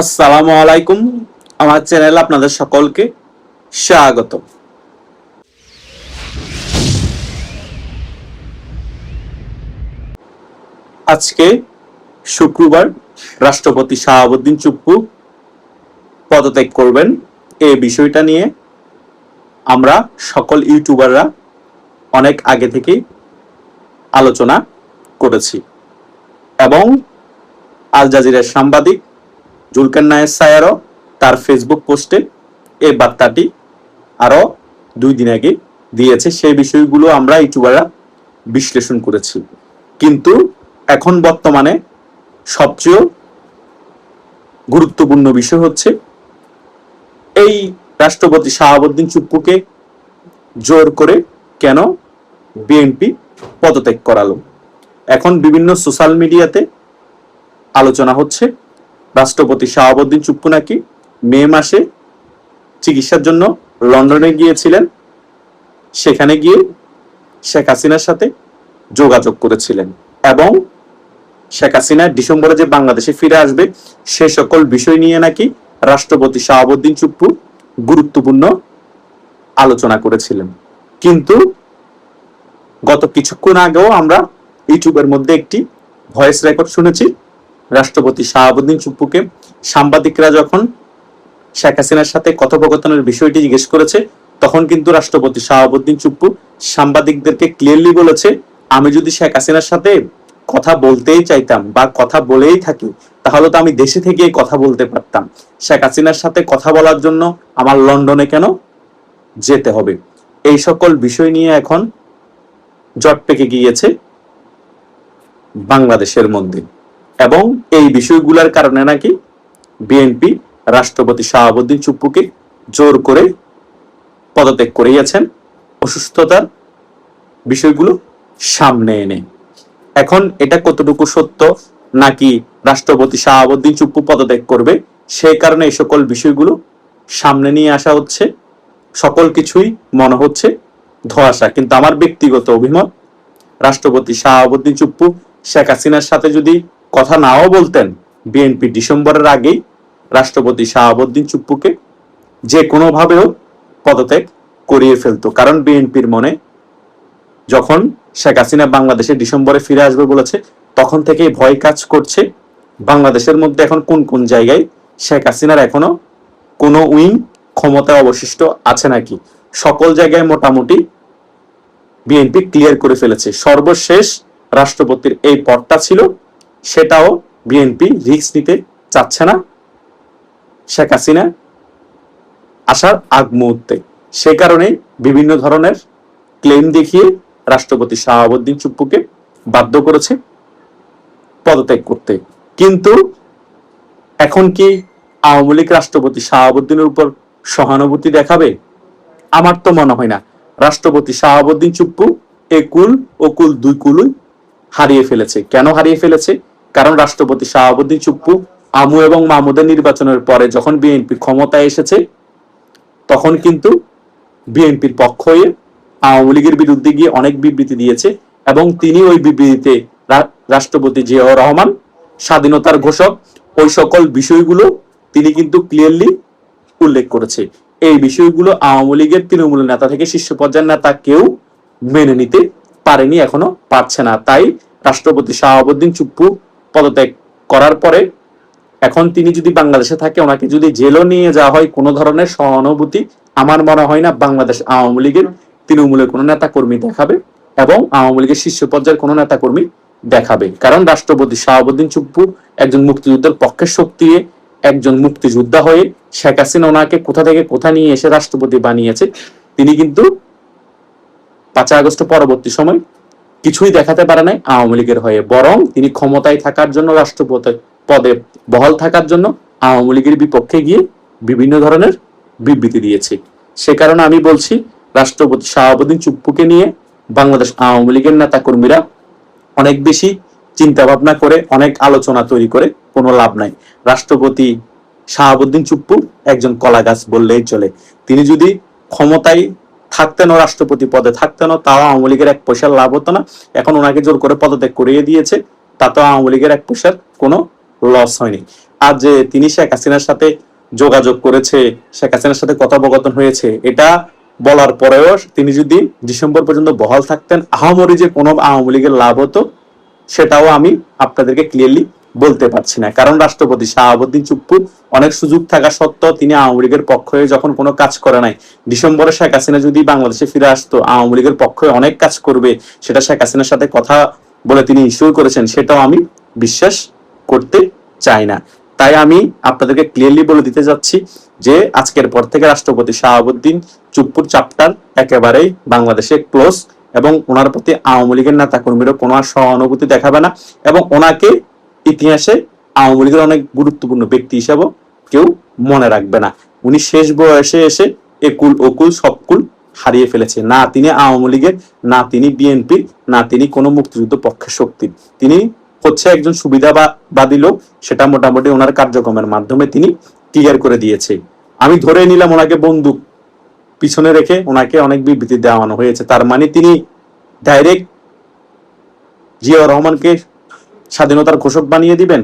আসসালামু আলাইকুম। আমার চ্যানেলে আপনাদের সকলকে স্বাগত। আজকে শুক্রবার রাষ্ট্রপতি শাহাবুদ্দিন চুপ্পু পদত্যাগ করবেন, এই বিষয়টা নিয়ে আমরা সকল ইউটিউবাররা অনেক আগে থেকেই আলোচনা করেছি এবং আল জাজিরার সাংবাদিক জুলকার নায়ের সায়ারও তার ফেসবুক পোস্টে এই বার্তাটি আরো 2 দিন আগে দিয়েছে। সেই বিষয়গুলো আমরা ইউটিউবাররা বিশ্লেষণ করেছি, কিন্তু এখন বর্তমানে সবচেয়ে গুরুত্বপূর্ণ বিষয় হচ্ছে এই রাষ্ট্রপতি শাহাবুদ্দিন চুপ্পুকে জোর করে কেন বিএনপি পদত্যাগ করালো। এখন বিভিন্ন সোশ্যাল মিডিয়াতে আলোচনা হচ্ছে রাষ্ট্রপতি শাহাবুদ্দিন চুপ্পু নাকি মে মাসে চিকিৎসার জন্য লন্ডনে গিয়েছিলেন, সেখানে গিয়ে শেখ হাসিনার সাথে যোগাযোগ করেছিলেন এবং শেখ হাসিনা ডিসেম্বরে যে বাংলাদেশে ফিরে আসবে সে সকল বিষয় নিয়ে নাকি রাষ্ট্রপতি শাহাবুদ্দিন চুপ্পু গুরুত্বপূর্ণ আলোচনা করেছিলেন। কিন্তু গত কিছুক্ষণ আগেও আমরা ইউটিউবের মধ্যে একটি ভয়েস রেকর্ড শুনেছি। রাষ্ট্রপতি শাহাবুদ্দিন চুপ্পুকে সাংবাদিকরা যখন শেখ হাসিনার সাথে কথোপকথনের বিষয়টি জিজ্ঞেস করেছে, তখন কিন্তু রাষ্ট্রপতি শাহাবুদ্দিন চুপ্পু সাংবাদিকদেরকে ক্লিয়ারলি বলেছে, আমি যদি শেখ হাসিনার সাথে কথা বলতেই চাইতাম বা কথা বলেই থাকি তাহলে তো আমি দেশে থেকে কথা বলতে পারতাম। শেখ হাসিনার সাথে কথা বলার জন্য আমার লন্ডনে কেন যেতে হবে? এই সকল বিষয় নিয়ে এখন জট পেকে গিয়েছে বাংলাদেশের মধ্যে এবং এই বিষয়গুলোর কারণে নাকি বিএনপি রাষ্ট্রপতি শাহাবুদ্দিন চুপ্পুকে জোর করে পদত্যাগ করিয়েছেন অসুস্থতার বিষয়গুলো সামনে এনে। এখন এটা কতটুকু সত্য নাকি রাষ্ট্রপতি শাহাবুদ্দিন চুপ্পু পদত্যাগ করবে, সেই কারণে এই সকল বিষয়গুলো সামনে নিয়ে আসা হচ্ছে। সকল কিছুই মনে হচ্ছে ধোঁয়াশা, কিন্তু আমার ব্যক্তিগত অভিমত, রাষ্ট্রপতি শাহাবুদ্দিন চুপ্পু শেখ হাসিনার সাথে যদি কথা নাও বলতেন, বিএনপি ডিসেম্বরের আগেই রাষ্ট্রপতি শাহাবুদ্দিন চুপ্পুকে যে কোনোভাবেও পদত্যাগ করিয়ে ফেলতো। কারণ বিএনপির মনে যখন শেখ হাসিনা বাংলাদেশে ডিসেম্বরে ফিরে আসবে বলেছে, তখন থেকেই ভয় কাজ করছে বাংলাদেশের মধ্যে এখন কোন কোন জায়গায় শেখ হাসিনার এখনো কোনো উইং ক্ষমতায় অবশিষ্ট আছে নাকি। সকল জায়গায় মোটামুটি বিএনপি ক্লিয়ার করে ফেলেছে। সর্বশেষ রাষ্ট্রপতির এই পদটা ছিল, সেটাও বিএনপি রিস্ক নিতে চাচ্ছে না শেখ হাসিনা আসার আগ মুহূর্তে। সে কারণে বিভিন্ন ধরনের ক্লেম দেখিয়ে রাষ্ট্রপতি শাহাবুদ্দিন চুপ্পুকে বাধ্য করেছে পদত্যাগ করতে। কিন্তু এখন কি আওয়ামী লীগ রাষ্ট্রপতি শাহাবুদ্দিনের উপর সহানুভূতি দেখাবে? আমার তো মনে হয় না। রাষ্ট্রপতি শাহাবুদ্দিন চুপ্পু এ কুল ও কুল 2 কুলই হারিয়ে ফেলেছে। কেন হারিয়ে ফেলেছে? কারণ রাষ্ট্রপতি শাহাবুদ্দিন চুপ্পু আমু এবং মাহমুদের নির্বাচনের পরে যখন বিএনপি ক্ষমতায় এসেছে, তখন কিন্তু বিএনপির পক্ষ হয়ে আওয়ামী লীগের বিরুদ্ধে গিয়ে অনেক বিবৃতি দিয়েছে এবং তিনি ওই বিবৃতিতে রাষ্ট্রপতি জিয়াউর রহমান স্বাধীনতার ঘোষক, ওই সকল বিষয়গুলো তিনি কিন্তু ক্লিয়ারলি উল্লেখ করেছে। এই বিষয়গুলো আওয়ামী লীগের তৃণমূল নেতা থেকে শীর্ষ পর্যায়ের নেতা কেউ মেনে নিতে পারেনি, এখনো পারছে না। তাই রাষ্ট্রপতি শাহাবুদ্দিন চুপ্পু পদত্যাগ করার পরে এখন তিনি যদি বাংলাদেশে থাকে, ওনাকে যদি জেলও নিয়ে যাওয়া হয়, কোনো ধরনের সহানুভূতি আমার মনে হয় না বাংলাদেশ আওয়ামী লীগের তৃণমূলের কোনো নেতা কর্মী দেখাবে এবং আওয়ামী লীগের শীর্ষ পর্যায়ের কোনো নেতা কর্মী দেখাবে। কারণ রাষ্ট্রপতি শাহাবুদ্দিন চুপ্পু একজন মুক্তিযুদ্ধের পক্ষের শক্তি, একজন মুক্তিযোদ্ধা হয়ে শেখ হাসিনা ওনাকে কোথা থেকে কোথা নিয়ে এসে রাষ্ট্রপতি বানিয়েছে। তিনি কিন্তু 5 আগস্ট পরবর্তী সময় কিছুই দেখাতে পারে নাই আওয়ামী লীগের হয়ে, বরং তিনি ক্ষমতায় থাকার জন্য, রাষ্ট্রপতি পদে বহাল থাকার জন্য আওয়ামী লীগের বিপক্ষে গিয়ে বিভিন্ন ধরনের বিবৃতি দিয়েছে। সে কারণে আমি বলছি, রাষ্ট্রপতি শাহাবুদ্দিন চুপ্পুকে নিয়ে বাংলাদেশ আওয়ামী লীগের নেতা কর্মীরা অনেক বেশি চিন্তা ভাবনা করে, অনেক আলোচনা তৈরি করে কোনো লাভ নাই। রাষ্ট্রপতি শাহাবুদ্দিন চুপ্পু একজন কলা গাছ বললেই চলে। তিনি যদি ক্ষমতায় থাকতেনও, রাষ্ট্রপতি পদে থাকতেনও, তাও আওয়ামী লীগের 1 পয়সার লাভ হতো না। এখন ওনাকে জোর করে পদত্যাগ করিয়ে দিয়েছে, তাতেও আওয়ামী লীগের 1 পয়সার কোনো লস হয়নি। আজ যে তিনি শেখ হাসিনার সাথে যোগাযোগ করেছে, শেখ হাসিনার সাথে কথোপকথন হয়েছে, এটা বলার পরেও তিনি যদি ডিসেম্বর পর্যন্ত বহাল থাকতেন, আহামরি যে কোনো আওয়ামী লীগের লাভ হতো সেটাও আমি আপনাদেরকে ক্লিয়ারলি বলতে পারছি না। কারণ রাষ্ট্রপতি শাহাবুদ্দিন চুপ্পু অনেক সুযোগ থাকা সত্ত্বেও তিনি আওয়ামী লীগের পক্ষে যখন কোনো কাজ করে নাই, ডিসেম্বরে শেখ হাসিনা যদি বাংলাদেশে ফিরে আসতো আওয়ামী লীগের পক্ষে অনেক কাজ করবে, সেটা শেখ হাসিনার সাথে কথা বলে তিনি ইস্যু করেছেন, সেটাও আমি বিশ্বাস করতে চাই না। তাই আমি আপনাদেরকে ক্লিয়ারলি বলে দিতে যাচ্ছি যে আজকের পর থেকে রাষ্ট্রপতি শাহাবুদ্দিন চুপ্পুর চ্যাপ্টার একেবারেই বাংলাদেশে ক্লোজ, এবং ওনার প্রতি আওয়ামী লীগের নেতা কর্মীরা কোনো আর সহানুভূতি দেখাবে না, এবং ওনাকে ইতিহাসে আওয়ামী লীগের অনেক গুরুত্বপূর্ণ ব্যক্তি হিসেবে কেউ মনে রাখবে না। উনি শেষ বয়সে এসে একুল ওকুল সবকুল হারিয়ে ফেলেছে। না তিনি আওয়ামী লীগের, না তিনি বিএনপির, না তিনি কোনো মুক্তিযুদ্ধ পক্ষের শক্তির। তিনি হচ্ছে একজন সুবিধাবাদী লোক, সেটা মোটামুটি ওনার কার্যক্রমের মাধ্যমে তিনি ক্লিয়ার করে দিয়েছে। আমি ধরে নিলাম ওনাকে বন্দুক পিছনে রেখে ওনাকে অনেক বিবৃতি দেওয়ানো হয়েছে, তার মানে তিনি ডাইরেক্ট জিয়া রহমানকে স্বাধীনতার ঘোষক বানিয়ে দিবেন,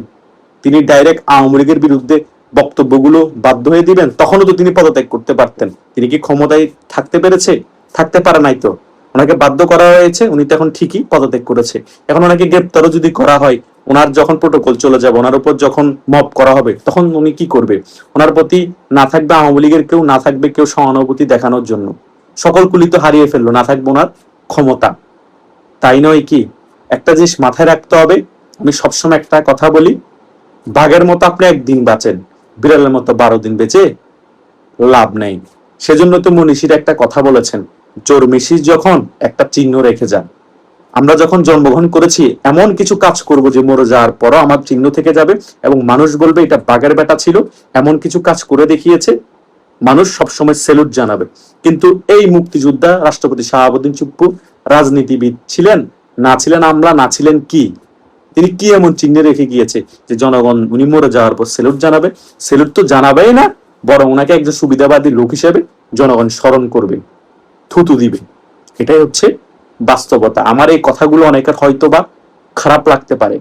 তিনি ডাইরেক্ট আওয়ামী লীগের বিরুদ্ধে বক্তব্যগুলো বাধ্য হয়ে দিবেন। তখনও তো তিনি পদত্যাগ করতে পারতেন। তিনি কি ক্ষমতায় থাকতে পেরেছে? থাকতে পারে নাই তো, ওনাকে বাধ্য করা হয়েছে, উনি তো এখন ঠিকই পদত্যাগ করেছে। এখন ওনাকে গ্রেপ্তারও যদি করা হয়, ওনার যখন প্রোটোকল চলে যাবে, ওনার উপর যখন মব করা হবে, তখন উনি কি করবে? ওনার প্রতি না থাকবে আওয়ামী লীগের কেউ, না থাকবে কেউ সহানুভূতি দেখানোর জন্য। সকল কুলি তো হারিয়ে ফেললো, না থাকবে ওনার ক্ষমতা। তাই নয় কি? একটা জিনিস মাথায় রাখতে হবে, আমি সবসময় একটা কথা বলি, বাঘের মতো আপনি একদিন বাঁচেন, বিড়ালের মতো 12 দিন বেঁচে লাভ নেই। সেজন্য তো মনীষীরা একটা কথা বলেছেন, চোর মিশির যখন একটা চিহ্ন রেখে যান। আমরা যখন জন্মগ্রহণ করেছি এমন কিছু কাজ করব যে মরে যাওয়ার পরও আমার চিহ্ন থেকে যাবে, এবং মানুষ বলবে এটা বাঘের বেটা ছিল, এমন কিছু কাজ করে দেখিয়েছে, মানুষ সবসময় সেলুট জানাবে। কিন্তু এই মুক্তিযোদ্ধা রাষ্ট্রপতি শাহাবুদ্দিন চুপ্পু রাজনীতিবিদ ছিলেন না, ছিলেন আমলা, না ছিলেন কি? তিনি কি এমন চিহ্ন রেখে গিয়েছে যে জনগণ উনি মরে যাওয়ার পর সেলুট জানাবে? সেলুট তো জানাবেই না, বরং ওনাকে একজন সুবিধাবাদী লোক হিসেবে জনগণ স্মরণ করবে, থুতু দিবে। এটাই হচ্ছে বাস্তবতা। আমার এই কথাগুলো অনেকের হয়তোবা খারাপ লাগতে পারে,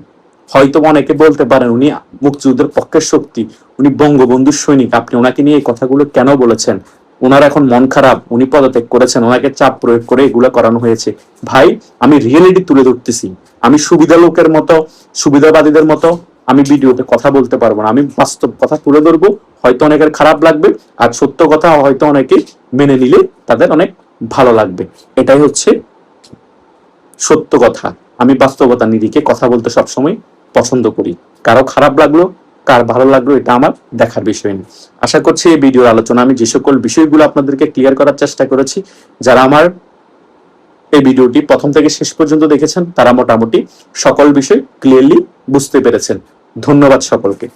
হয়তোবা অনেকে বলতে পারেন উনি মুক্তিযুদ্ধের পক্ষের শক্তি, উনি বঙ্গবন্ধুর সৈনিক, আপনি ওনাকে নিয়ে এই কথাগুলো কেন বলেছেন? ওনার এখন মন খারাপ, উনি পদত্যাগ করেছেন, ওনাকে চাপ প্রয়োগ করে এগুলো করানো হয়েছে। ভাই, আমি রিয়েলিটি তুলে ধরতেছি, আমি সুবিধা লোকের মতো, সুবিধাবাদীদের মতো আমি ভিডিওতে কথা বলতে পারবো না। আমি বাস্তব কথা তুলে ধরবো, হয়তো অনেকের খারাপ লাগবে, আর সত্য কথা হয়তো অনেকে মেনে নিলে তাদের অনেক ভালো লাগবে। এটাই হচ্ছে সত্য কথা। আমি বাস্তবতা নিরিখে কথা বলতে সবসময় পছন্দ করি। কারো খারাপ লাগলো, কার ভালো লাগলো, এটা আমার দেখার বিষয় না। আশা করছি এই ভিডিওর আলোচনা আমি যে সকল বিষয়গুলো আপনাদেরকে ক্লিয়ার করার চেষ্টা করেছি, যারা আমার এই ভিডিওটি প্রথম থেকে শেষ পর্যন্ত দেখেছেন তারা মোটামুটি সকল বিষয় ক্লিয়ারলি বুঝতে পেরেছেন। ধন্যবাদ সকলকে।